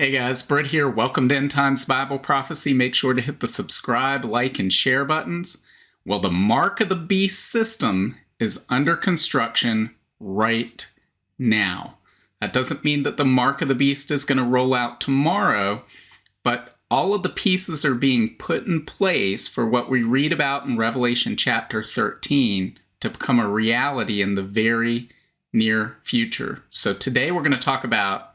Hey guys, Britt here. Welcome to End Times Bible Prophecy. Make sure to hit the subscribe, like, and share buttons. Well, the Mark of the Beast system is under construction right now. That doesn't mean that the Mark of the Beast is going to roll out tomorrow, but all of the pieces are being put in place for what we read about in Revelation chapter 13 to become a reality in the very near future. So today we're going to talk about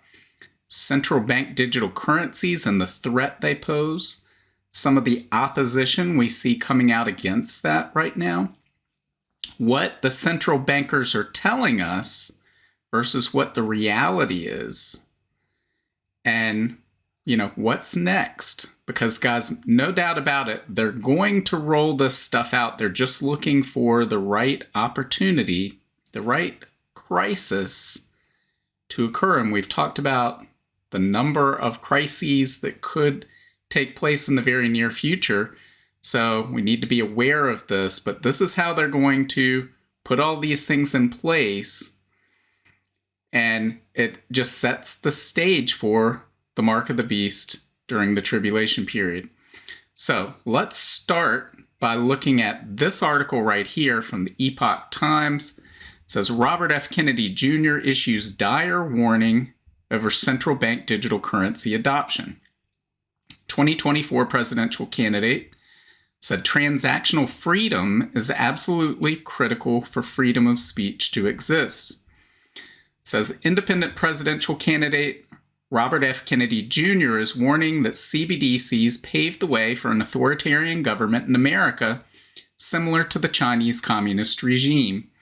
central bank digital currencies and the threat they pose, some of the opposition we see coming out against that right now, what the central bankers are telling us versus what the reality is, and what's next. Because guys, no doubt about it, they're going to roll this stuff out. They're just looking for the right opportunity, the right crisis to occur. And we've talked about the number of crises that could take place in the very near future. So we need to be aware of this, but this is how they're going to put all these things in place. And it just sets the stage for the Mark of the Beast during the tribulation period. So let's start by looking at this article right here from the Epoch Times. It says Robert F. Kennedy Jr. issues dire warning over central bank digital currency adoption. 2024 presidential candidate said transactional freedom is absolutely critical for freedom of speech to exist. Says independent presidential candidate Robert F. Kennedy Jr. is warning that CBDCs pave the way for an authoritarian government in America similar to the Chinese communist regime.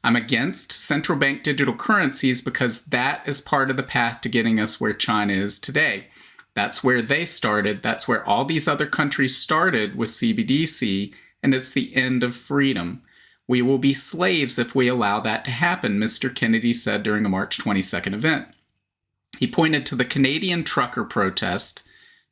I'm against central bank digital currencies because that is part of the path to getting us where China is today. That's where they started. That's where all these other countries started with CBDC, and it's the end of freedom. We will be slaves if we allow that to happen, Mr. Kennedy said during a March 22nd event. He pointed to the Canadian trucker protest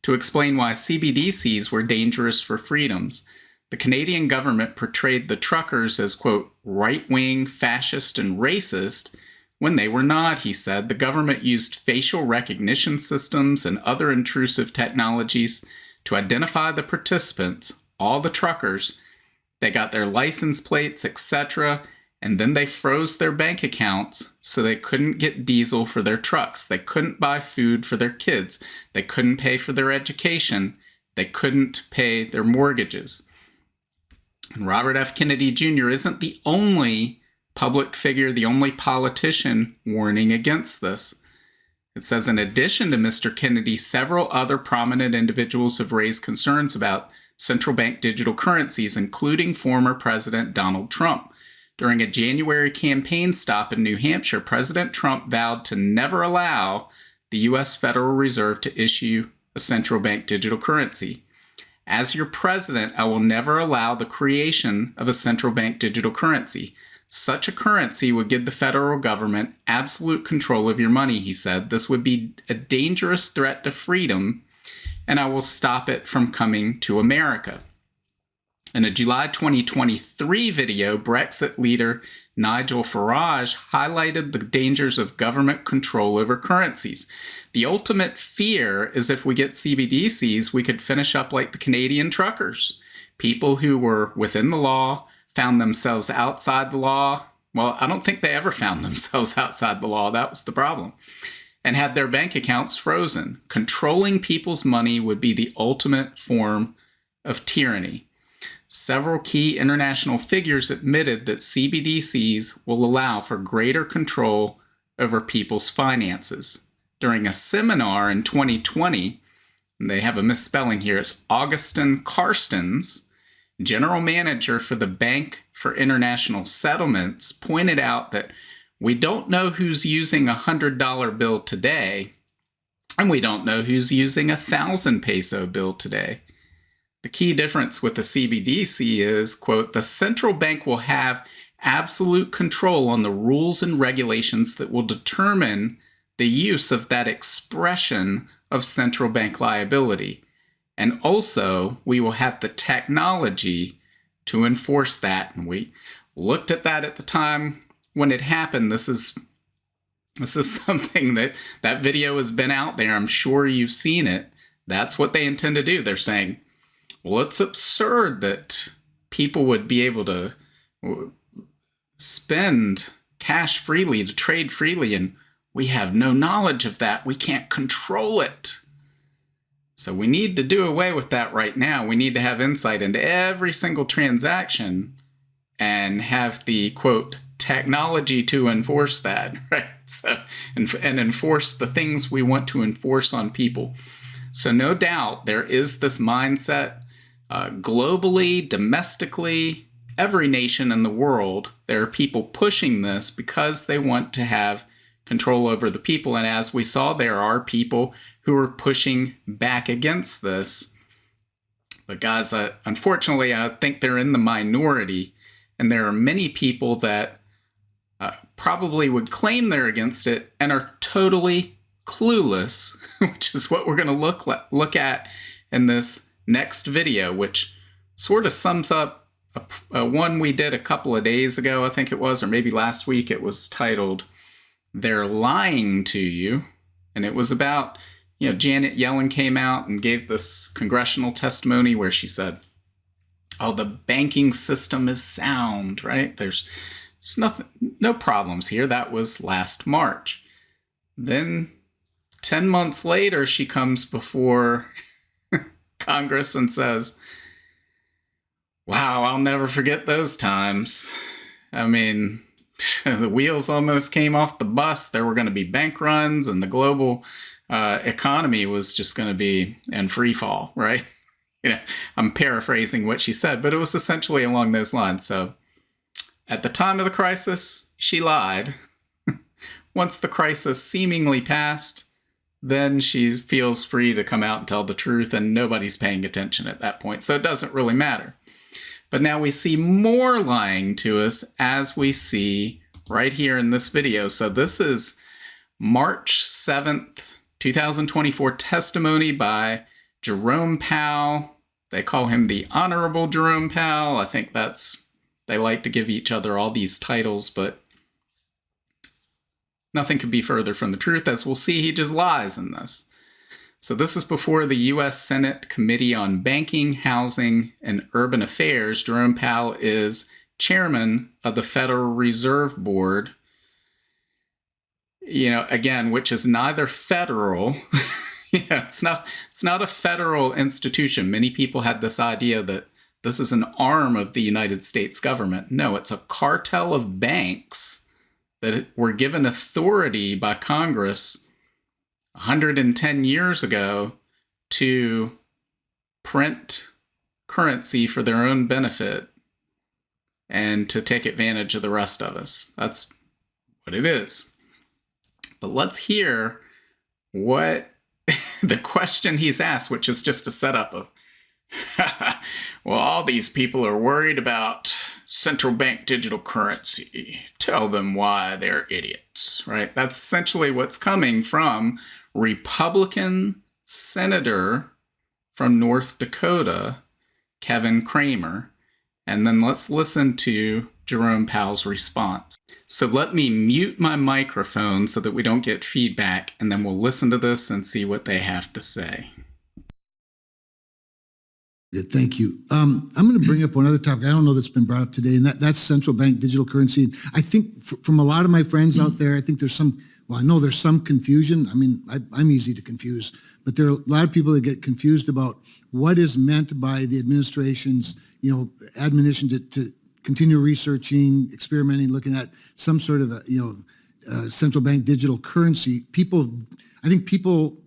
to explain why CBDCs were dangerous for freedoms. The Canadian government portrayed the truckers as, quote, right-wing, fascist, and racist, when they were not, he said. The government used facial recognition systems and other intrusive technologies to identify the participants, all the truckers. They got their license plates, etc., and then they froze their bank accounts so they couldn't get diesel for their trucks. They couldn't buy food for their kids. They couldn't pay for their education. They couldn't pay their mortgages. And Robert F. Kennedy Jr. isn't the only public figure, the only politician warning against this. It says, in addition to Mr. Kennedy, several other prominent individuals have raised concerns about central bank digital currencies, including former President Donald Trump. During a January campaign stop in New Hampshire, President Trump vowed to never allow the U.S. Federal Reserve to issue a central bank digital currency. As your president, I will never allow the creation of a central bank digital currency. Such a currency would give the federal government absolute control of your money, he said. This would be a dangerous threat to freedom, and I will stop it from coming to America. In a July 2023 video, Brexit leader Nigel Farage highlighted the dangers of government control over currencies. The ultimate fear is if we get CBDCs, we could finish up like the Canadian truckers. People who were within the law found themselves outside the law. Well, I don't think they ever found themselves outside the law. That was the problem. And had their bank accounts frozen. Controlling people's money would be the ultimate form of tyranny. Several key international figures admitted that CBDCs will allow for greater control over people's finances. During a seminar in 2020, and they have a misspelling here, it's Augustin Carstens, general manager for the Bank for International Settlements, pointed out that we don't know who's using a $100 bill today, and we don't know who's using a 1,000 peso bill today. The key difference with the CBDC is, quote, the central bank will have absolute control on the rules and regulations that will determine the use of that expression of central bank liability. And also, we will have the technology to enforce that. And we looked at that at the time when it happened. This is This is something that video has been out there. I'm sure you've seen it. That's what they intend to do. They're saying, well, it's absurd that people would be able to spend cash freely, to trade freely, and we have no knowledge of that. We can't control it. So we need to do away with that right now. We need to have insight into every single transaction and have the, quote, technology to enforce that, right? So, and enforce the things we want to enforce on people. So no doubt there is this mindset globally, domestically, every nation in the world. There are people pushing this because they want to have control over the people. And as we saw, there are people who are pushing back against this. But guys, unfortunately, I think they're in the minority. And there are many people that probably would claim they're against it and are totally clueless, which is what we're going to look at in this next video, which sort of sums up one we did a couple of days ago, I think it was, or maybe last week. It was titled, "They're Lying to You." And it was about, Janet Yellen came out and gave this congressional testimony where she said, oh, the banking system is sound, right? There's nothing, no problems here. That was last March. Then 10 months later, she comes before Congress and says, wow, I'll never forget those times. I mean, the wheels almost came off the bus. There were going to be bank runs, and the global economy was just going to be in free fall, right? I'm paraphrasing what she said, but it was essentially along those lines. So at the time of the crisis, she lied. Once the crisis seemingly passed, then she feels free to come out and tell the truth, and nobody's paying attention at that point. So it doesn't really matter. But now we see more lying to us, as we see right here in this video. So this is March 7th, 2024 testimony by Jerome Powell. They call him the Honorable Jerome Powell. I think they like to give each other all these titles, but nothing could be further from the truth. As we'll see, he just lies in this. So this is before the U.S. Senate Committee on Banking, Housing, and Urban Affairs. Jerome Powell is chairman of the Federal Reserve Board, again, which is neither federal. It's not a federal institution. Many people had this idea that this is an arm of the United States government. No, it's a cartel of banks that were given authority by Congress 110 years ago to print currency for their own benefit and to take advantage of the rest of us. That's what it is. But let's hear what the question he's asked, which is just a setup of, well, all these people are worried about central bank digital currency. Tell them why they're idiots, right? That's essentially what's coming from Republican Senator from North Dakota, Kevin Cramer. And then let's listen to Jerome Powell's response. So let me mute my microphone so that we don't get feedback, and then we'll listen to this and see what they have to say. Good, thank you. I'm going to bring up one other topic I don't know that's been brought up today, and that's central bank digital currency. I think from a lot of my friends out there, I think there's some, well, I know there's some confusion. I mean, I'm easy to confuse, but there are a lot of people that get confused about what is meant by the administration's, admonition to continue researching, experimenting, looking at some sort of central bank digital currency. I think people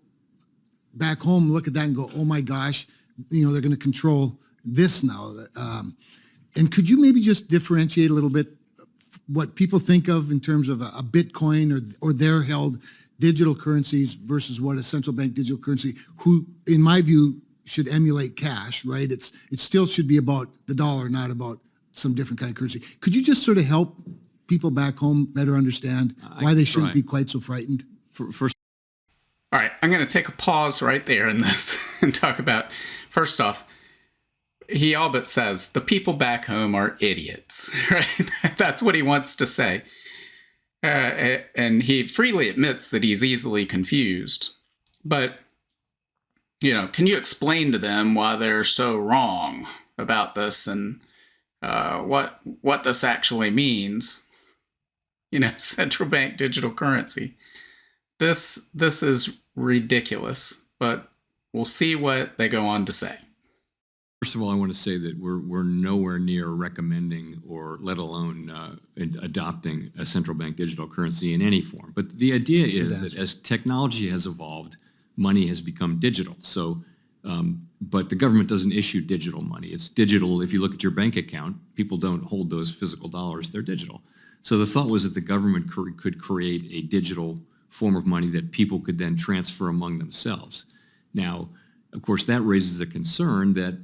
back home look at that and go, oh my gosh, they're going to control this now. And could you maybe just differentiate a little bit what people think of in terms of a Bitcoin or their held digital currencies versus what a central bank digital currency, who, in my view, should emulate cash, right? It still should be about the dollar, not about some different kind of currency. Could you just sort of help people back home better understand why they shouldn't be quite so frightened? All right, I'm going to take a pause right there in this and talk about, first off, he all but says the people back home are idiots, right? That's what he wants to say. And he freely admits that he's easily confused. But, can you explain to them why they're so wrong about this and what this actually means? Central bank digital currency. This is ridiculous, but we'll see what they go on to say. First of all, I want to say that we're nowhere near recommending or let alone adopting a central bank digital currency in any form. But the idea is that as technology has evolved, money has become digital. So, but the government doesn't issue digital money. It's digital. If you look at your bank account, people don't hold those physical dollars. They're digital. So the thought was that the government could create a digital form of money that people could then transfer among themselves. Now, of course, that raises a concern that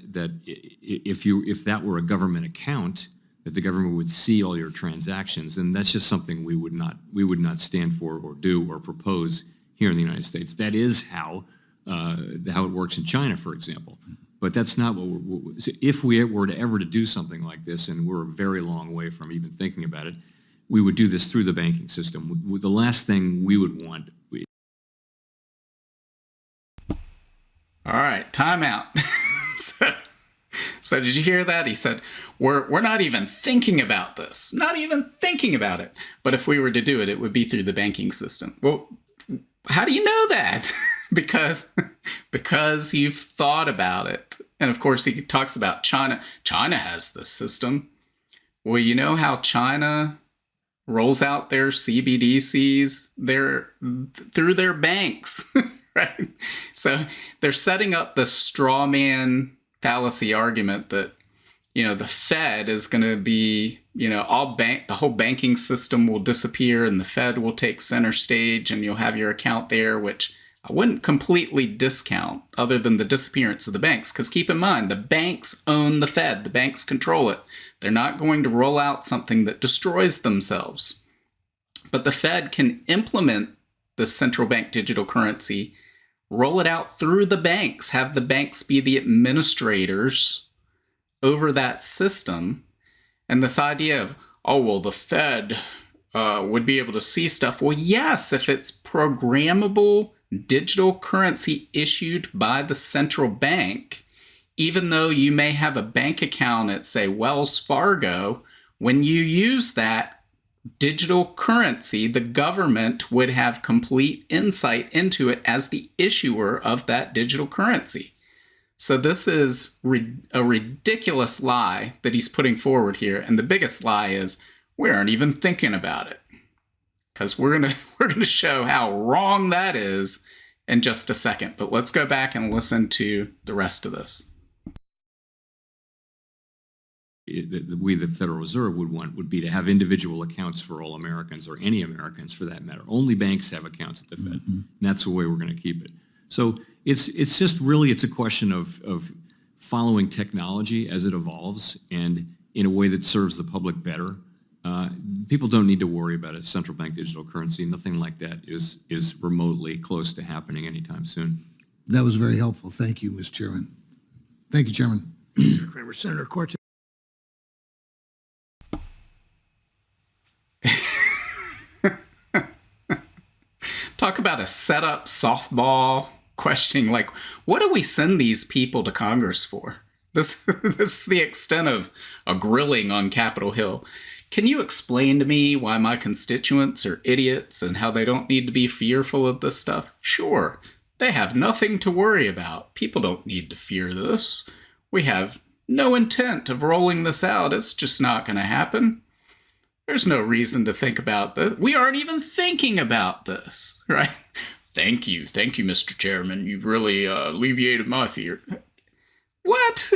if that were a government account, that the government would see all your transactions, and that's just something we would not stand for or do or propose here in the United States. That is how it works in China, for example. But that's not what if we were to ever to do something like this, and we're a very long way from even thinking about it, we would do this through the banking system. The last thing we would want. All right, time out. So did you hear that? He said, we're not even thinking about this, not even thinking about it. But if we were to do it, it would be through the banking system. Well, how do you know that? because you've thought about it. And of course, he talks about China. China has this system. Well, you know how China rolls out their CBDCs through their banks. Right? So they're setting up the straw man fallacy argument that, the Fed is going to be, the whole banking system will disappear and the Fed will take center stage and you'll have your account there, which I wouldn't completely discount other than the disappearance of the banks. Because keep in mind, the banks own the Fed. The banks control it. They're not going to roll out something that destroys themselves. But the Fed can implement the central bank digital currency, roll it out through the banks, have the banks be the administrators over that system. And this idea of, the Fed would be able to see stuff. Well, yes, if it's programmable digital currency issued by the central bank, even though you may have a bank account at, say, Wells Fargo, when you use that digital currency, the government would have complete insight into it as the issuer of that digital currency. So this is a ridiculous lie that he's putting forward here. And the biggest lie is we aren't even thinking about it. Because we're gonna show how wrong that is in just a second. But let's go back and listen to the rest of this. The Federal Reserve would be to have individual accounts for all Americans, or any Americans for that matter. Only banks have accounts at the Fed, and that's the way we're going to keep it. So it's just really a question of following technology as it evolves and in a way that serves the public better. People don't need to worry about a central bank digital currency. Nothing like that is remotely close to happening anytime soon. That was very helpful. Thank you, Mr. Chairman. Thank you, Chairman. Kramer, Senator Cortez. Talk about a setup softball questioning, like, what do we send these people to Congress for? This is the extent of a grilling on Capitol Hill. Can you explain to me why my constituents are idiots and how they don't need to be fearful of this stuff? Sure, they have nothing to worry about. People don't need to fear this. We have no intent of rolling this out. It's just not going to happen. There's no reason to think about this. We aren't even thinking about this, right? Thank you, Mr. Chairman. You've really alleviated my fear. What?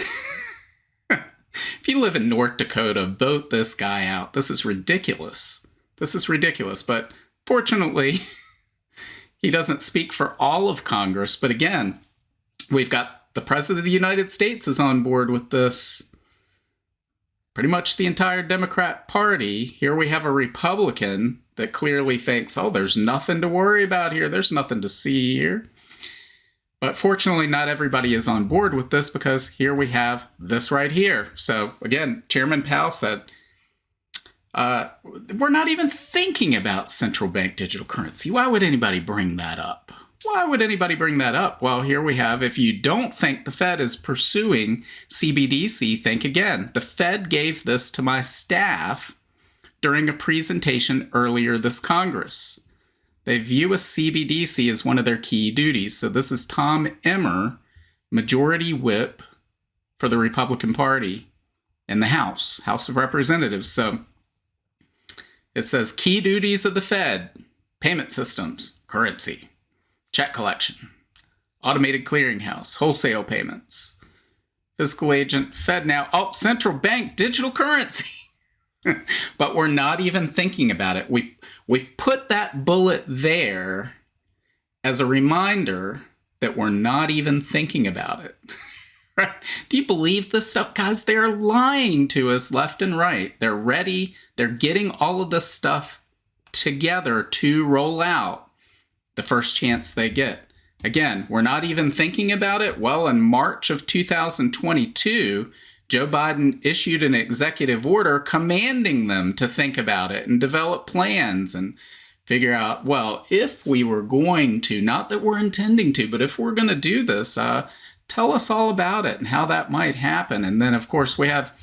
If you live in North Dakota, vote this guy out. This is ridiculous. But fortunately, he doesn't speak for all of Congress. But again, we've got the President of the United States is on board with this. Pretty much the entire Democrat Party. Here we have a Republican that clearly thinks, there's nothing to worry about here. There's nothing to see here. But fortunately, not everybody is on board with this because here we have this right here. So again, Chairman Powell said, We're not even thinking about central bank digital currency. Why would anybody bring that up? Why would anybody bring that up? Well, here we have, if you don't think the Fed is pursuing CBDC, think again. The Fed gave this to my staff during a presentation earlier this Congress. They view a CBDC as one of their key duties. So this is Tom Emmer, Majority Whip for the Republican Party in the House of Representatives. So it says key duties of the Fed: payment systems, currency, check collection, automated clearinghouse, wholesale payments, fiscal agent, FedNow, central bank digital currency. But we're not even thinking about it. We put that bullet there as a reminder that we're not even thinking about it. Right? Do you believe this stuff? Guys, they're lying to us left and right. They're ready. They're getting all of this stuff together to roll out the first chance they get. Again, we're not even thinking about it. Well, in March of 2022, Joe Biden issued an executive order commanding them to think about it and develop plans and figure out, well, if we were going to, not that we're intending to, but if we're going to do this, tell us all about it and how that might happen. And then, of course, we have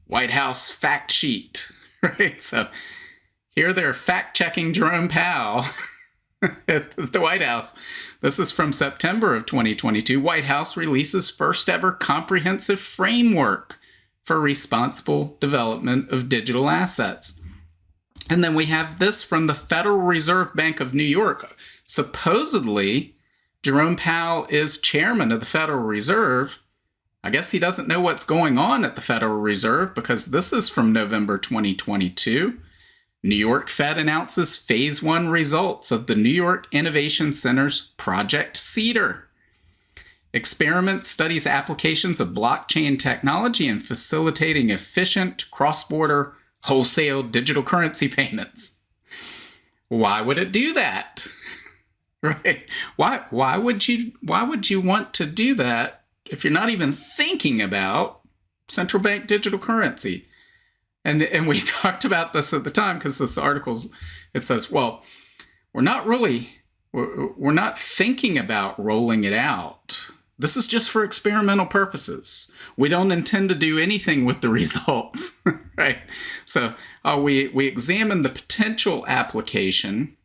White House fact sheet, right? So here they're fact-checking Jerome Powell at the White House. This is from September of 2022. White House releases first ever comprehensive framework for responsible development of digital assets. And then we have this from the Federal Reserve Bank of New York. Supposedly, Jerome Powell is chairman of the Federal Reserve. I guess he doesn't know what's going on at the Federal Reserve, because this is from November 2022. New York Fed announces Phase 1 results of the New York Innovation Center's Project Cedar. Experiment studies applications of blockchain technology in facilitating efficient cross-border wholesale digital currency payments. Why would it do that? Right? Why would you want to do that if you're not even thinking about central bank digital currency? And we talked about this at the time, because this article's, it says, well, we're not thinking about rolling it out. This is just for experimental purposes. We don't intend to do anything with the results, right? So we examine the potential application.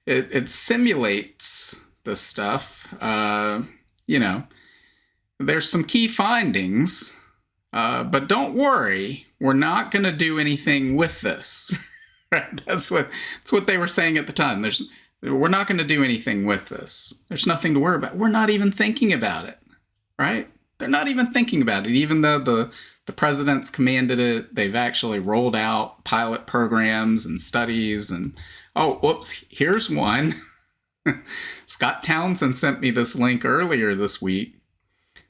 It simulates this stuff. There's some key findings, but don't worry, we're not going to do anything with this. Right? That's what they were saying at the time. We're not going to do anything with this. There's nothing to worry about. We're not even thinking about it, right? They're not even thinking about it. Even though the president's commanded it, they've actually rolled out pilot programs and studies. And, here's one. Scott Townsend sent me this link earlier this week.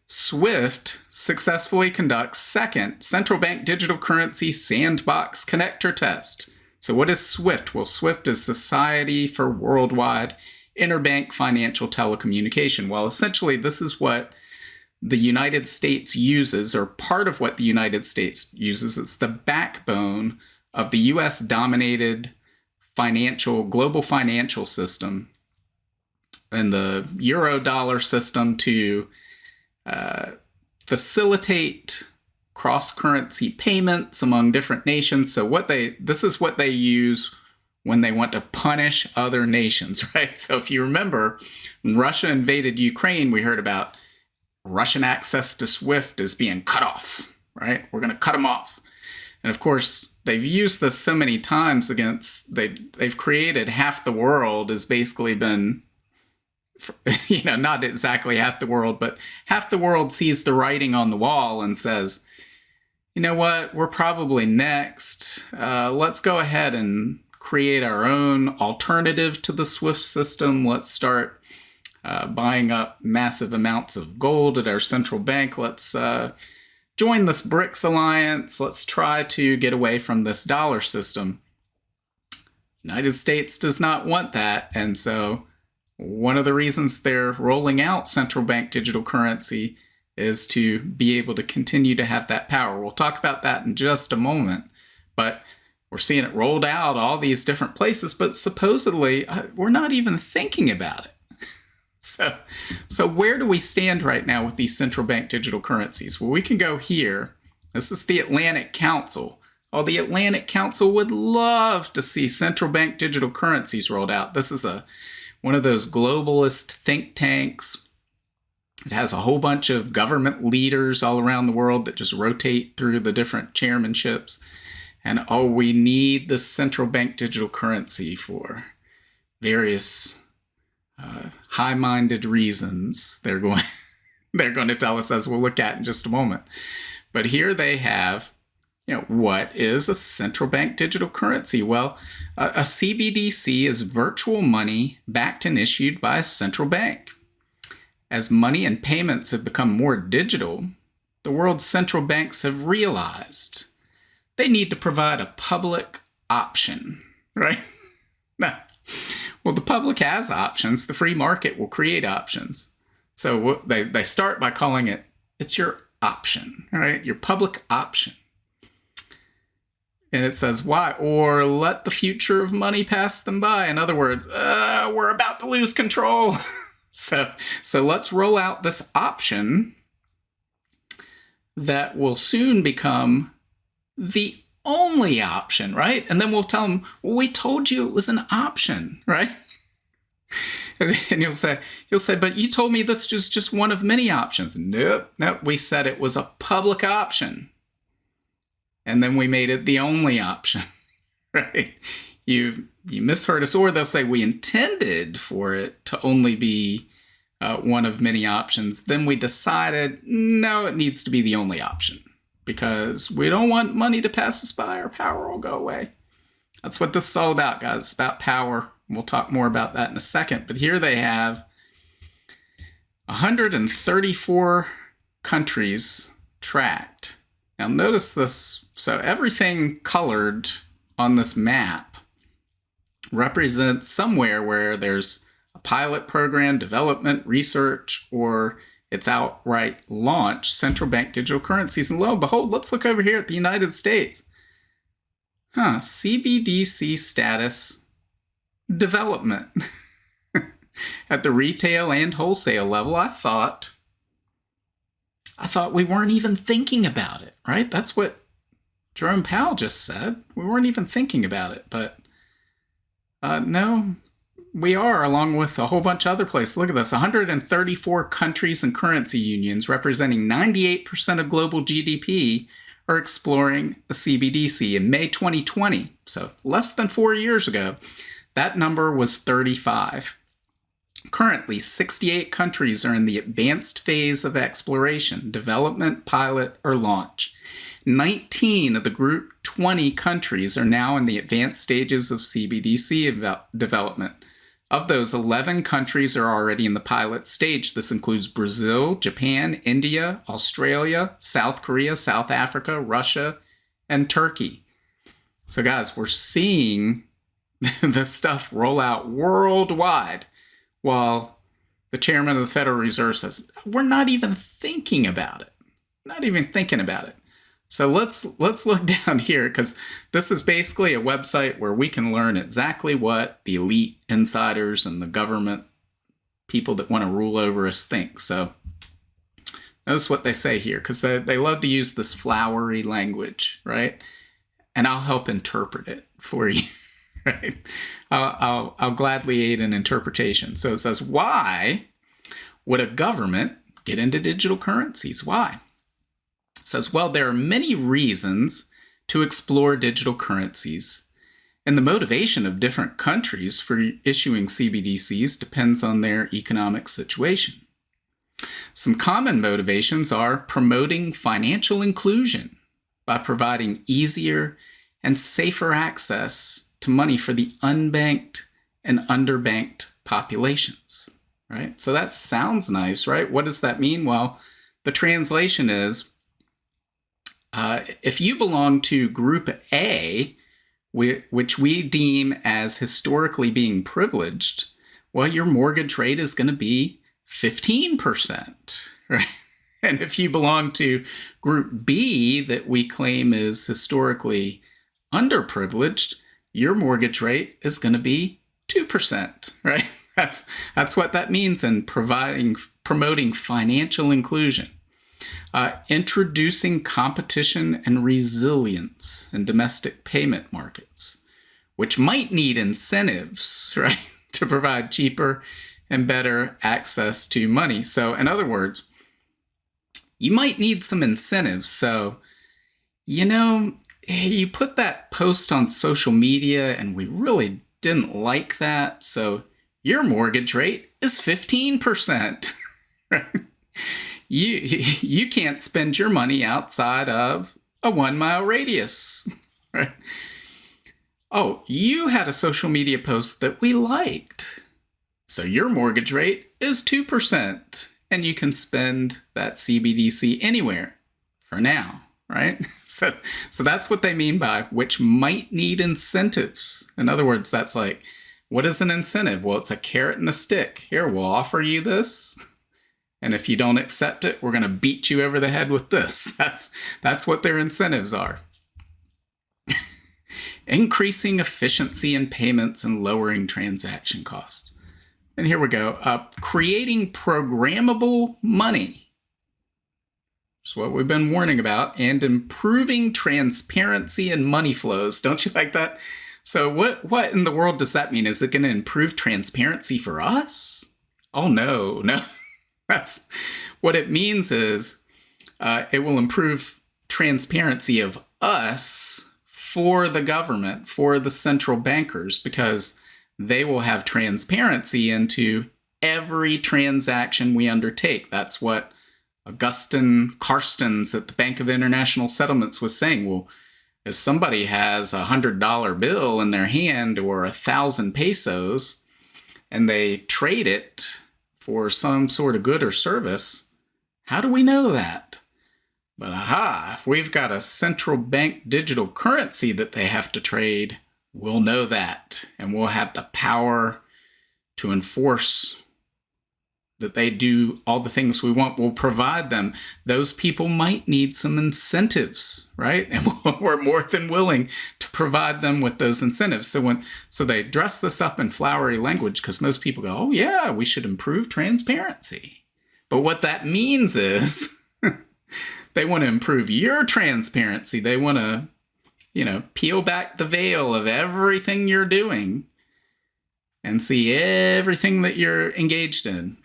SWIFT successfully conducts second central bank digital currency sandbox connector test. So what is SWIFT? Well, SWIFT is Society for Worldwide Interbank Financial Telecommunication. Well, essentially, this is what the United States uses, or part of what the United States uses. It's the backbone of the U.S.-dominated global financial system and the euro-dollar system to facilitate cross-currency payments among different nations. So this is what they use when they want to punish other nations, right? So if you remember, when Russia invaded Ukraine, we heard about Russian access to SWIFT as being cut off, right? We're going to cut them off. And of course, they've used this so many times they've created half the world has basically been, not exactly half the world, but half the world sees the writing on the wall and says, you know what, we're probably next. Let's go ahead and create our own alternative to the SWIFT system. Let's start buying up massive amounts of gold at our central bank. Let's join this BRICS alliance. Let's try to get away from this dollar system. United States does not want that. And so one of the reasons they're rolling out central bank digital currency is to be able to continue to have that power. We'll talk about that in just a moment, but we're seeing it rolled out all these different places, but supposedly we're not even thinking about it. So where do we stand right now with these central bank digital currencies? Well, we can go here. This is the Atlantic Council. Oh, the Atlantic Council would love to see central bank digital currencies rolled out. This is one of those globalist think tanks. It has a whole bunch of government leaders all around the world that just rotate through the different chairmanships. And we need this central bank digital currency for various high-minded reasons. They're going to tell us, as we'll look at in just a moment. But here they have, what is a central bank digital currency? Well, a CBDC is virtual money backed and issued by a central bank. As money and payments have become more digital, the world's central banks have realized they need to provide a public option, right? Now, well, the public has options. The free market will create options. So they start by calling it's your option, right? Your public option. And it says why? Or let the future of money pass them by. In other words, we're about to lose control. So let's roll out this option that will soon become the only option, right? And then we'll tell them, well, we told you it was an option, right? And you'll say, but you told me this was just one of many options. Nope, we said it was a public option. And then we made it the only option, right? You misheard us. Or they'll say we intended for it to only be one of many options. Then we decided, no, it needs to be the only option because we don't want money to pass us by. Our power will go away. That's what this is all about, guys. It's about power. We'll talk more about that in a second. But here they have 134 countries tracked. Now notice this. So everything colored on this map represents somewhere where there's a pilot program, development, research, or it's outright launch central bank digital currencies. And lo and behold, let's look over here at the United States. CBDC status development at the retail and wholesale level. I thought we weren't even thinking about it, right? That's what Jerome Powell just said. We weren't even thinking about it, but no, we are, along with a whole bunch of other places. Look at this, 134 countries and currency unions representing 98% of global GDP are exploring a CBDC. In May 2020, so less than 4 years ago, that number was 35. Currently, 68 countries are in the advanced phase of exploration, development, pilot, or launch. 19 of the Group 20 countries are now in the advanced stages of CBDC development. Of those, 11 countries are already in the pilot stage. This includes Brazil, Japan, India, Australia, South Korea, South Africa, Russia, and Turkey. So guys, we're seeing this stuff roll out worldwide, while the chairman of the Federal Reserve says, we're not even thinking about it. Not even thinking about it. So let's look down here, because this is basically a website where we can learn exactly what the elite insiders and the government people that want to rule over us think. So notice what they say here, because they love to use this flowery language, right? And I'll help interpret it for you, right? I'll gladly aid in interpretation. So it says, why would a government get into digital currencies? Why? Says, well, there are many reasons to explore digital currencies, and the motivation of different countries for issuing CBDCs depends on their economic situation. Some common motivations are promoting financial inclusion by providing easier and safer access to money for the unbanked and underbanked populations, right? So that sounds nice, right? What does that mean? Well, the translation is, if you belong to Group A, which we deem as historically being privileged, well, your mortgage rate is going to be 15%, right? And if you belong to group B that we claim is historically underprivileged, your mortgage rate is going to be 2%, right? That's what that means in promoting financial inclusion. Introducing competition and resilience in domestic payment markets, which might need incentives, right, to provide cheaper and better access to money. So in other words, you might need some incentives. So, you put that post on social media and we really didn't like that. So your mortgage rate is 15%. You can't spend your money outside of a 1-mile radius. Right? Oh, you had a social media post that we liked. So your mortgage rate is 2%. And you can spend that CBDC anywhere for now, right? So that's what they mean by which might need incentives. In other words, that's like, what is an incentive? Well, it's a carrot and a stick. Here, we'll offer you this. And if you don't accept it, we're going to beat you over the head with this. That's what their incentives are. Increasing efficiency in payments and lowering transaction costs. And here we go. Creating programmable money. That's what we've been warning about. And improving transparency in money flows. Don't you like that? So what in the world does that mean? Is it going to improve transparency for us? Oh, no. That's what it means is it will improve transparency of us for the government, for the central bankers, because they will have transparency into every transaction we undertake. That's what Augustin Carstens at the Bank of International Settlements was saying. Well, if somebody has $100 bill in their hand or 1,000 pesos and they trade it for some sort of good or service, how do we know that? But if we've got a central bank digital currency that they have to trade, we'll know that, and we'll have the power to enforce that they do all the things we want. We'll provide them. Those people might need some incentives, right? And we're more than willing to provide them with those incentives. So they dress this up in flowery language because most people go, oh yeah, we should improve transparency. But what that means is they want to improve your transparency. They want to peel back the veil of everything you're doing and see everything that you're engaged in.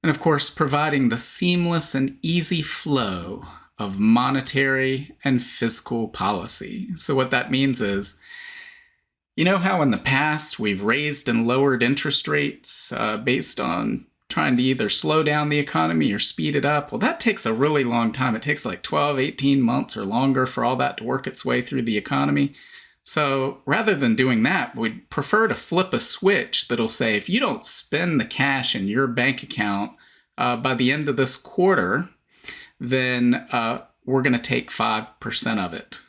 And of course, providing the seamless and easy flow of monetary and fiscal policy. So what that means is, how in the past we've raised and lowered interest rates based on trying to either slow down the economy or speed it up? Well, that takes a really long time. It takes like 12, 18 months or longer for all that to work its way through the economy. So rather than doing that, we'd prefer to flip a switch that'll say, if you don't spend the cash in your bank account by the end of this quarter, then we're going to take 5% of it.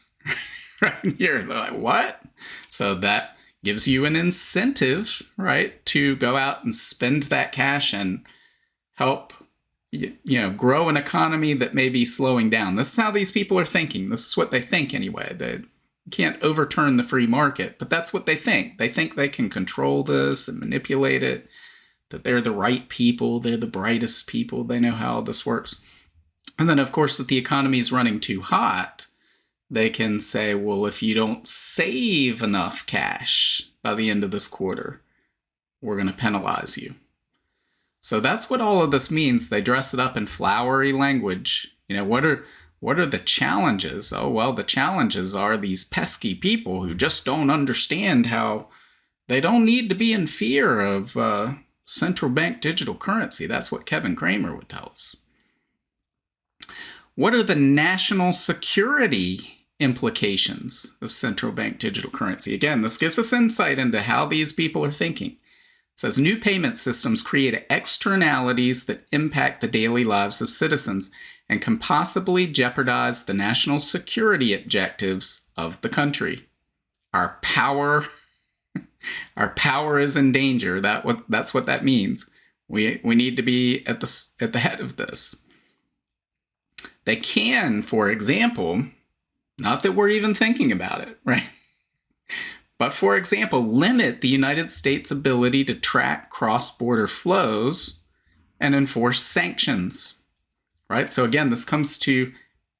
Right here, they're like, what? So that gives you an incentive, right, to go out and spend that cash and help, grow an economy that may be slowing down. This is how these people are thinking. This is what they think anyway. They can't overturn the free market, but that's what they think. They think they can control this and manipulate it, that they're the right people, they're the brightest people, they know how all this works. And then, of course, if the economy is running too hot, they can say, well, if you don't save enough cash by the end of this quarter, we're going to penalize you. So that's what all of this means. They dress it up in flowery language. What are the challenges? Oh, well, the challenges are these pesky people who just don't understand how they don't need to be in fear of central bank digital currency. That's what Kevin Kramer would tell us. What are the national security implications of central bank digital currency? Again, this gives us insight into how these people are thinking. It says new payment systems create externalities that impact the daily lives of citizens and can possibly jeopardize the national security objectives of the country. Our power is in danger. That's what that means. We need to be at the head of this. They can, for example, not that we're even thinking about it, right? But for example, limit the United States' ability to track cross-border flows and enforce sanctions, right? So again, this comes to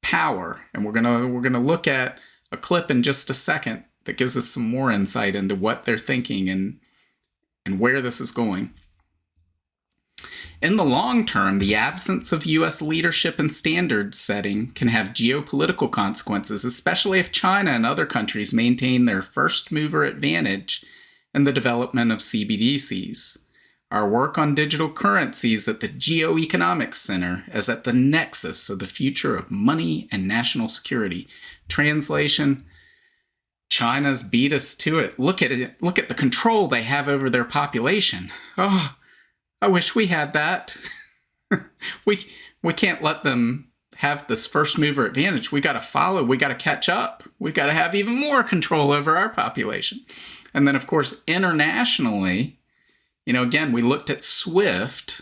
power, and we're gonna look at a clip in just a second that gives us some more insight into what they're thinking and where this is going. In the long term, the absence of U.S. leadership and standard setting can have geopolitical consequences, especially if China and other countries maintain their first mover advantage in the development of CBDCs. Our work on digital currencies at the Geoeconomics Center is at the nexus of the future of money and national security. Translation: China's beat us to it. Look at it. Look at the control they have over their population. Oh, I wish we had that. we can't let them have this first mover advantage. We got to follow. We got to catch up. We got to have even more control over our population. And then, of course, internationally, again, we looked at SWIFT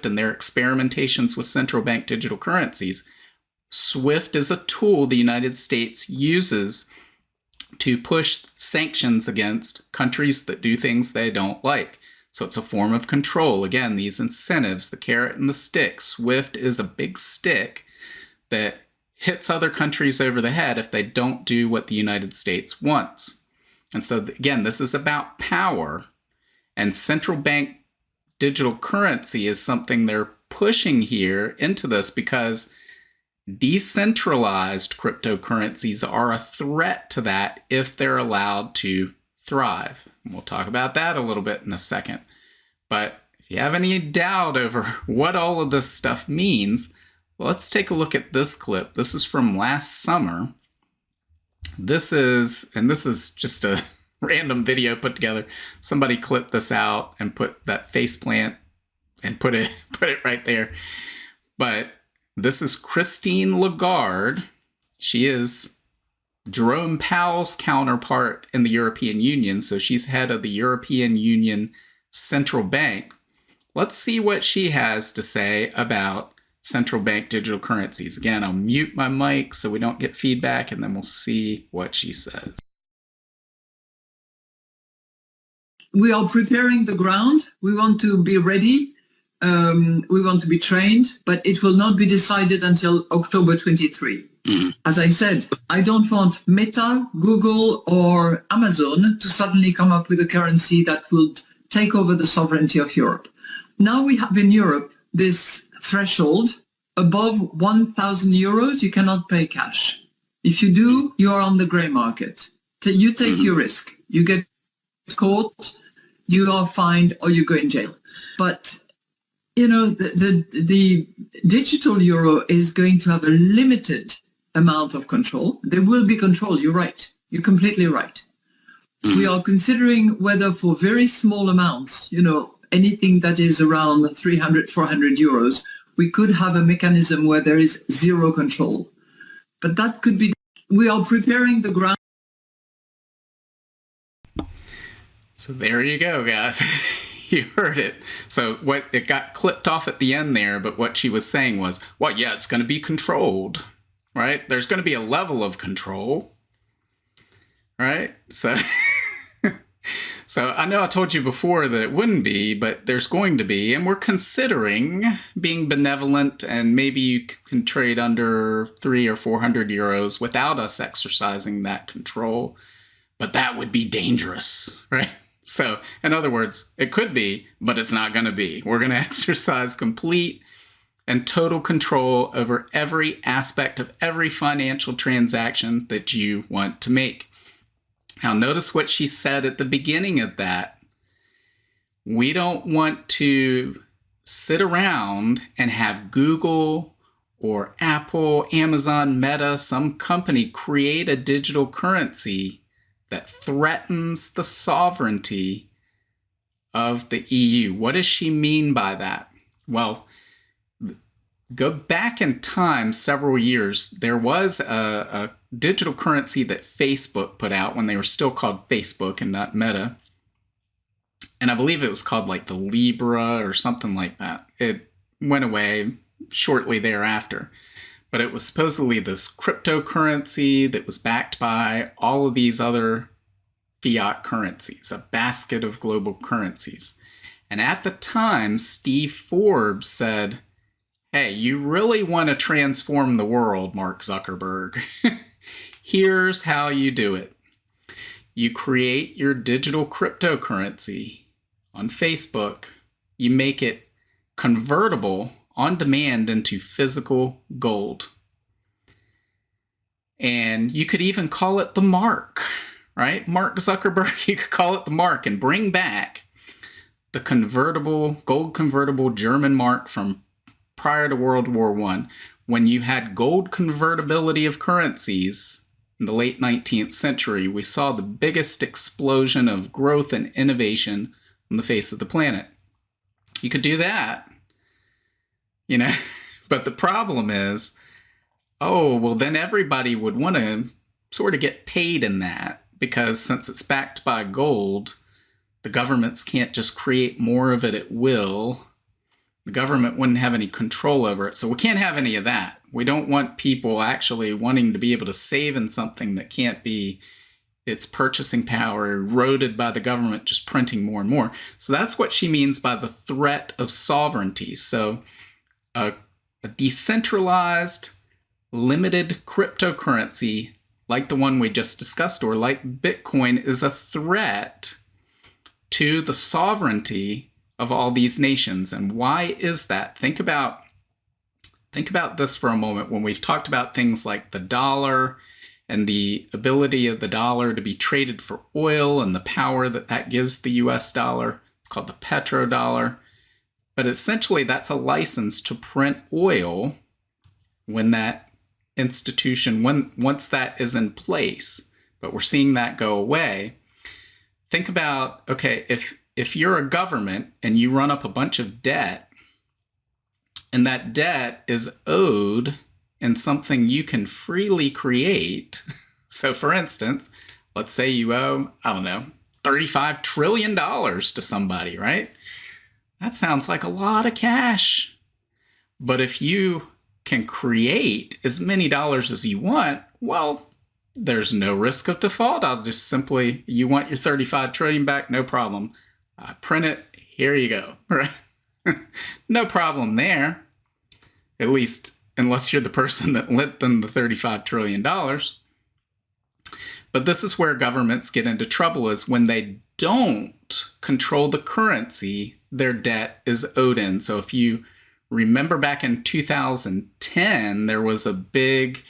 and their experimentations with central bank digital currencies. SWIFT is a tool the United States uses to push sanctions against countries that do things they don't like. So it's a form of control. Again, these incentives, the carrot and the stick. SWIFT is a big stick that hits other countries over the head if they don't do what the United States wants. And so, again, this is about power. And central bank digital currency is something they're pushing here into this because decentralized cryptocurrencies are a threat to that if they're allowed to thrive. And we'll talk about that a little bit in a second. But if you have any doubt over what all of this stuff means, let's take a look at this clip. This is from last summer. This is just a random video put together. Somebody clipped this out and put that faceplant and put it right there. But this is Christine Lagarde. She is Jerome Powell's counterpart in the European Union, so she's head of the European Union Central Bank. Let's see what she has to say about central bank digital currencies. Again, I'll mute my mic so we don't get feedback, and then we'll see what she says. We are preparing the ground. We want to be ready. We want to be trained, but it will not be decided until October 23. As I said, I don't want Meta, Google, or Amazon to suddenly come up with a currency that would take over the sovereignty of Europe. Now we have in Europe this threshold. Above 1,000 euros, you cannot pay cash. If you do, you are on the grey market. So you take your risk. You get caught, you are fined, or you go in jail. But the digital euro is going to have a limited amount of control. There will be control. You're right. You're completely right. We are considering whether for very small amounts, anything that is around 300, 400 euros, we could have a mechanism where there is zero control. But that could be, we are preparing the ground. So there you go, guys. You heard it. So it got clipped off at the end there, but what she was saying was, well, yeah, it's going to be controlled, right? There's going to be a level of control, right? So, so I know I told you before that it wouldn't be, but there's going to be, and we're considering being benevolent, and maybe you can trade under 300 or 400 euros without us exercising that control, but that would be dangerous, right? So, in other words, it could be, but it's not going to be. We're going to exercise complete and total control over every aspect of every financial transaction that you want to make. Now, notice what she said at the beginning of that. We don't want to sit around and have Google or Apple, Amazon, Meta, some company create a digital currency that threatens the sovereignty of the EU. What does she mean by that? Well, go back in time several years. There was a digital currency that Facebook put out when they were still called Facebook and not Meta. and I believe it was called like the Libra or something like that. It went away shortly thereafter. But it was supposedly this cryptocurrency that was backed by all of these other fiat currencies, a basket of global currencies. And at the time, Steve Forbes said, hey, you really want to transform the world, Mark Zuckerberg. Here's how you do it. You create your digital cryptocurrency on Facebook. You make it convertible on demand into physical gold. And you could even call it the mark, right? Mark Zuckerberg, you could call it the mark and bring back the gold convertible German mark from prior to World War I, when you had gold convertibility of currencies in the late 19th century. We saw the biggest explosion of growth and innovation on the face of the planet. You could do that, but the problem is, then everybody would want to sort of get paid in that, because since it's backed by gold, the governments can't just create more of it at will. The government wouldn't have any control over it. So we can't have any of that. We don't want people actually wanting to be able to save in something that can't be its purchasing power eroded by the government just printing more and more. So that's what she means by the threat of sovereignty. So a decentralized, limited cryptocurrency like the one we just discussed, or like Bitcoin, is a threat to the sovereignty of all these nations. And why is that? Think about this for a moment. When we've talked about things like the dollar and the ability of the dollar to be traded for oil and the power that gives the US dollar, it's called the petrodollar. But essentially that's a license to print oil when that institution, once that is in place. But we're seeing that go away. Think about, okay, if you're a government and you run up a bunch of debt, and that debt is owed in something you can freely create. So for instance, let's say you owe, $35 trillion to somebody, right? That sounds like a lot of cash. But if you can create as many dollars as you want, well, there's no risk of default. I'll just simply, you want your 35 trillion back? No problem. I print it. Here you go. Right? No problem there. At least, unless you're the person that lent them the $35 trillion. But this is where governments get into trouble, is when they don't control the currency their debt is owed in. So if you remember back in 2010, there was a big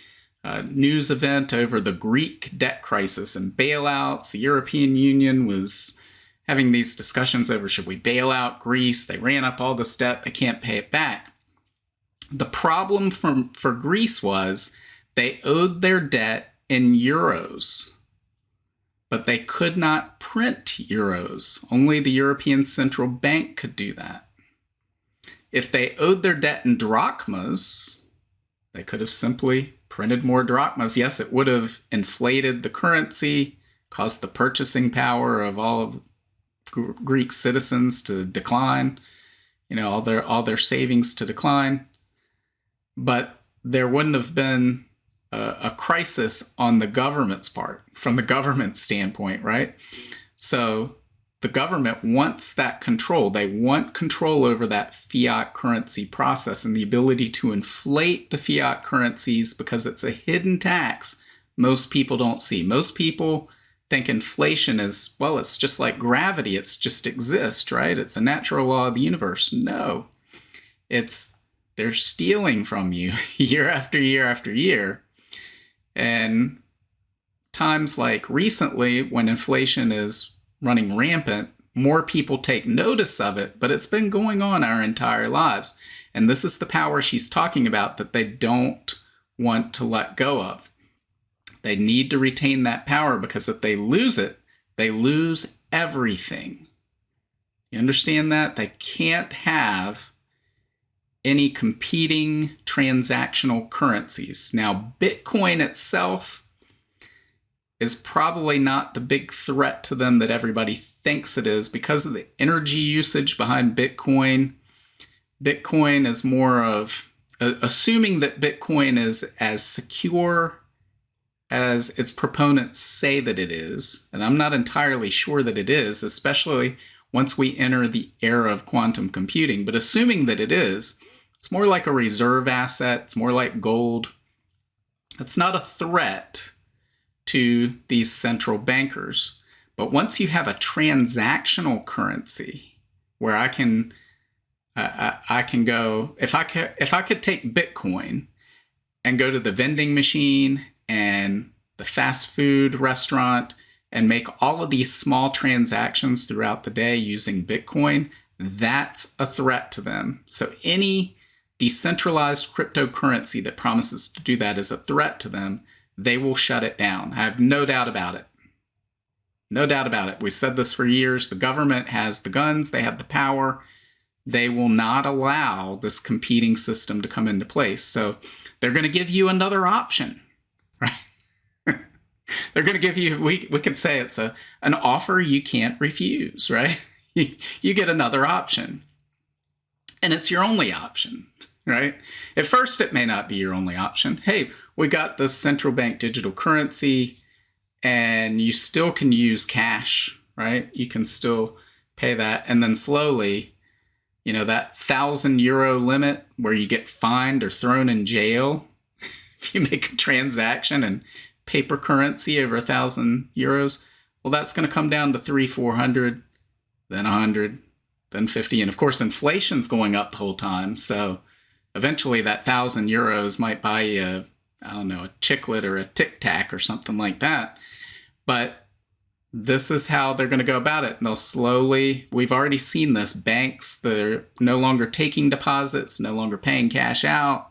news event over the Greek debt crisis and bailouts. The European Union was having these discussions over, should we bail out Greece? They ran up all this debt. They can't pay it back. The problem for Greece was they owed their debt in euros, but they could not print euros. Only the European Central Bank could do that. If they owed their debt in drachmas, they could have simply printed more drachmas. Yes, it would have inflated the currency, caused the purchasing power of all of Greek citizens to decline, all their savings to decline. But there wouldn't have been a crisis on the government's part, from the government standpoint, right? So the government wants that control. They want control over that fiat currency process and the ability to inflate the fiat currencies, because it's a hidden tax most people don't see. Most people think inflation is, well, it's just like gravity. It's just exists, right? It's a natural law of the universe. No, they're stealing from you year after year after year. And times like recently, when inflation is running rampant, more people take notice of it, but it's been going on our entire lives. And this is the power she's talking about that they don't want to let go of. They need to retain that power, because if they lose it, they lose everything. You understand that? They can't have any competing transactional currencies. Now, Bitcoin itself is probably not the big threat to them that everybody thinks it is because of the energy usage behind Bitcoin. Bitcoin is more of, assuming that Bitcoin is as secure as its proponents say that it is, and I'm not entirely sure that it is, especially once we enter the era of quantum computing, but assuming that it is, it's more like a reserve asset, it's more like gold. It's not a threat to these central bankers. But once you have a transactional currency where I can go, if I could take Bitcoin and go to the vending machine and the fast food restaurant and make all of these small transactions throughout the day using Bitcoin, that's a threat to them. So any decentralized cryptocurrency that promises to do that is a threat to them. They will shut it down. I have no doubt about it. No doubt about it. We said this for years. The government has the guns. They have the power. They will not allow this competing system to come into place. So they're going to give you another option, right? They're going to give you, we could say it's an offer you can't refuse, right? You get another option. And it's your only option, right? At first, it may not be your only option. Hey, we got this central bank digital currency, and you still can use cash, right? You can still pay that. And then slowly, you know, that €1,000 limit where you get fined or thrown in jail if you make a transaction and paper currency over €1,000, well, that's going to come down to 300-400, then 100, then 50. And of course, inflation's going up the whole time. So eventually that €1,000 might buy you a chiclet or a Tic Tac or something like that. But this is how they're going to go about it. And they'll slowly, we've already seen this, banks that are no longer taking deposits, no longer paying cash out.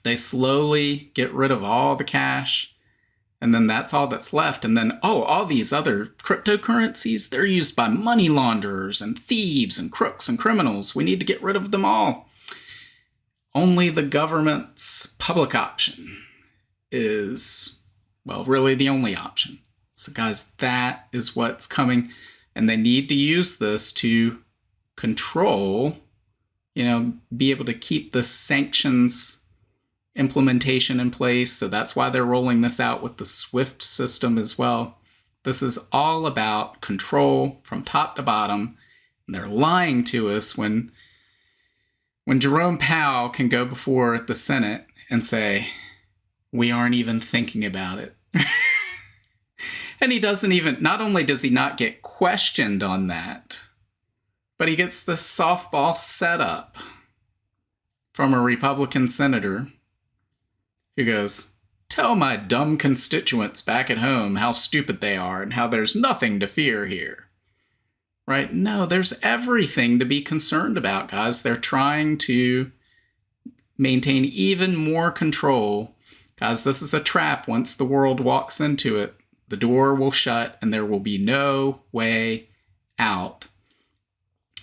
They slowly get rid of all the cash, and then that's all that's left. And then, all these other cryptocurrencies, they're used by money launderers and thieves and crooks and criminals. We need to get rid of them all. Only the government's public option is, well, really the only option. So guys, that is what's coming. And they need to use this to control, be able to keep the sanctions implementation in place. So that's why they're rolling this out with the SWIFT system as well. This is all about control from top to bottom. And they're lying to us when Jerome Powell can go before the Senate and say, we aren't even thinking about it. And he doesn't even, not only does he not get questioned on that, but he gets the softball set up from a Republican senator who goes, tell my dumb constituents back at home how stupid they are and how there's nothing to fear here. Right? No, there's everything to be concerned about, guys. They're trying to maintain even more control. Guys, this is a trap. Once the world walks into it, the door will shut and there will be no way out.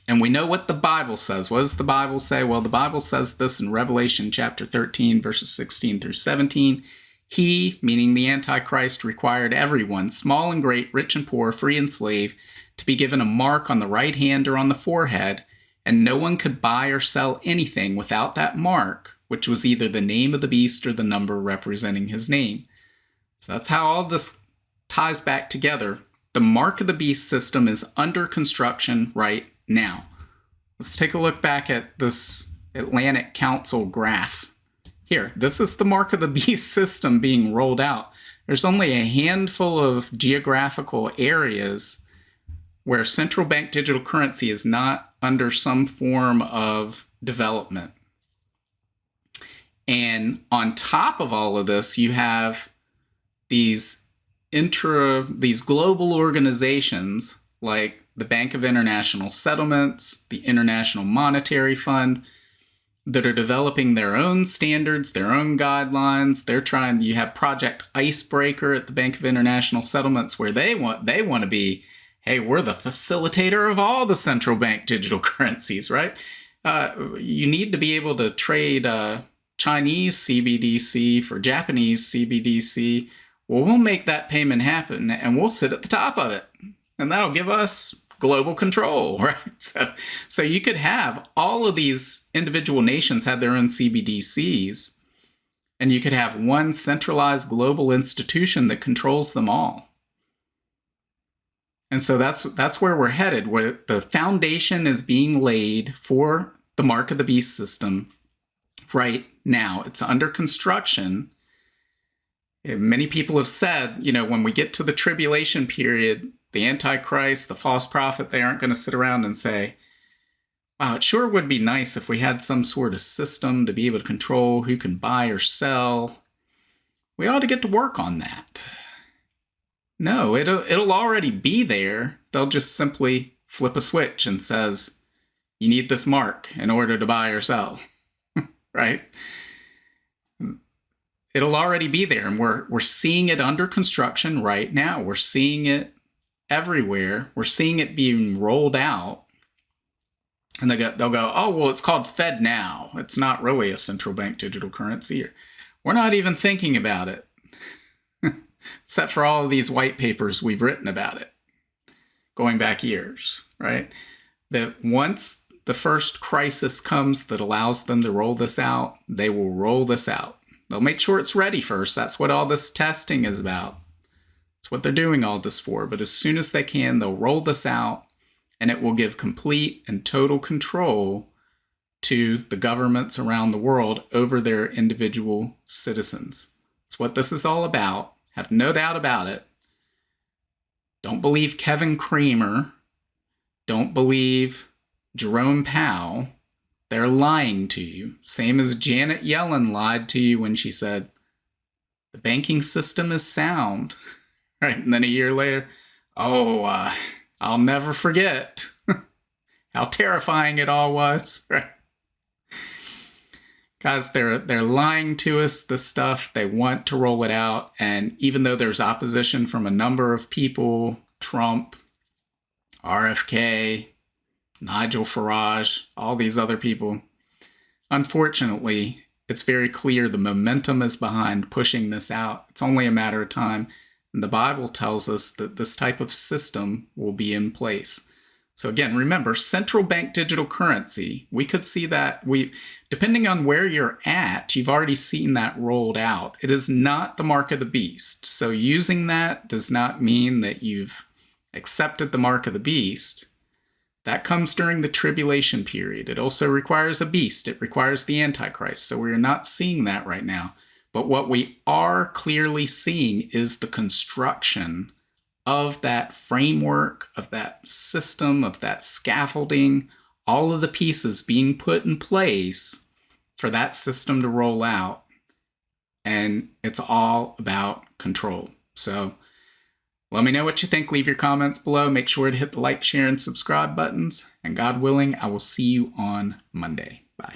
And we know what the Bible says. What does the Bible say? Well, the Bible says this in Revelation chapter 13, verses 16 through 17. He, meaning the Antichrist, required everyone, small and great, rich and poor, free and slave, to be given a mark on the right hand or on the forehead, and no one could buy or sell anything without that mark, which was either the name of the beast or the number representing his name. So that's how all this ties back together. The mark of the beast system is under construction right now. Let's take a look back at this Atlantic Council graph. Here, this is the mark of the beast system being rolled out. There's only a handful of geographical areas where central bank digital currency is not under some form of development. And on top of all of this, you have these global organizations like the Bank of International Settlements, the International Monetary Fund, that are developing their own standards, their own guidelines. You have Project Icebreaker at the Bank of International Settlements, where they want to be, hey, we're the facilitator of all the central bank digital currencies, right? You need to be able to trade Chinese CBDC for Japanese CBDC Well, we'll make that payment happen and we'll sit at the top of it. And that'll give us global control, right? So you could have all of these individual nations have their own CBDCs, and you could have one centralized global institution that controls them all. And so that's where we're headed, where the foundation is being laid for the Mark of the Beast system right now. It's under construction. Many people have said, when we get to the tribulation period, the Antichrist, the false prophet, they aren't going to sit around and say, wow, it sure would be nice if we had some sort of system to be able to control who can buy or sell. We ought to get to work on that. No, it'll already be there. They'll just simply flip a switch and says, you need this mark in order to buy or sell, right? It'll already be there, and we're seeing it under construction right now. We're seeing it everywhere. We're seeing it being rolled out. And they'll go, oh, well, it's called Fed now. It's not really a central bank digital currency. We're not even thinking about it. Except for all of these white papers we've written about it, going back years, right? That once the first crisis comes that allows them to roll this out, they will roll this out. They'll make sure it's ready first. That's what all this testing is about. It's what they're doing all this for. But as soon as they can, they'll roll this out, and it will give complete and total control to the governments around the world over their individual citizens. It's what this is all about. Have no doubt about it. Don't believe Kevin Cramer. Don't believe Jerome Powell. They're lying to you. Same as Janet Yellen lied to you when she said, the banking system is sound. Right? And then a year later, I'll never forget how terrifying it all was. Right? Guys, they're lying to us, this stuff. They want to roll it out. And even though there's opposition from a number of people, Trump, RFK, Nigel Farage, all these other people, unfortunately, it's very clear the momentum is behind pushing this out. It's only a matter of time. And the Bible tells us that this type of system will be in place. So again, remember, central bank digital currency, we could see that, depending on where you're at, you've already seen that rolled out. It is not the mark of the beast. So using that does not mean that you've accepted the mark of the beast. That comes during the tribulation period. It also requires a beast. It requires the Antichrist. So we're not seeing that right now. But what we are clearly seeing is the construction of that framework, of that system, of that scaffolding, all of the pieces being put in place for that system to roll out. And it's all about control. So let me know what you think. Leave your comments below. Make sure to hit the like, share, and subscribe buttons. And God willing, I will see you on Monday. Bye.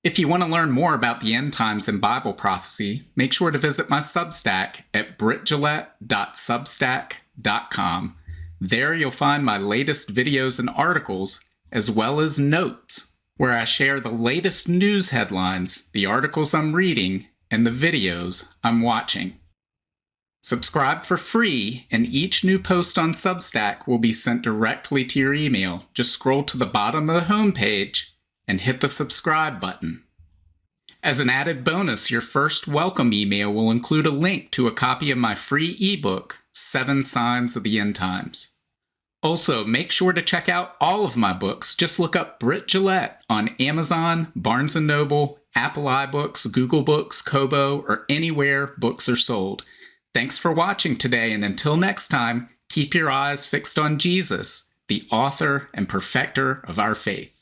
If you want to learn more about the end times and Bible prophecy, make sure to visit my Substack at brittgillette.substack.com. There you'll find my latest videos and articles, as well as notes, where I share the latest news headlines, the articles I'm reading, and the videos I'm watching. Subscribe for free, and each new post on Substack will be sent directly to your email. Just scroll to the bottom of the homepage and hit the subscribe button. As an added bonus, your first welcome email will include a link to a copy of my free ebook, 7 Signs of the End Times. Also, make sure to check out all of my books. Just look up Britt Gillette on Amazon, Barnes & Noble, Apple iBooks, Google Books, Kobo, or anywhere books are sold. Thanks for watching today, and until next time, keep your eyes fixed on Jesus, the author and perfecter of our faith.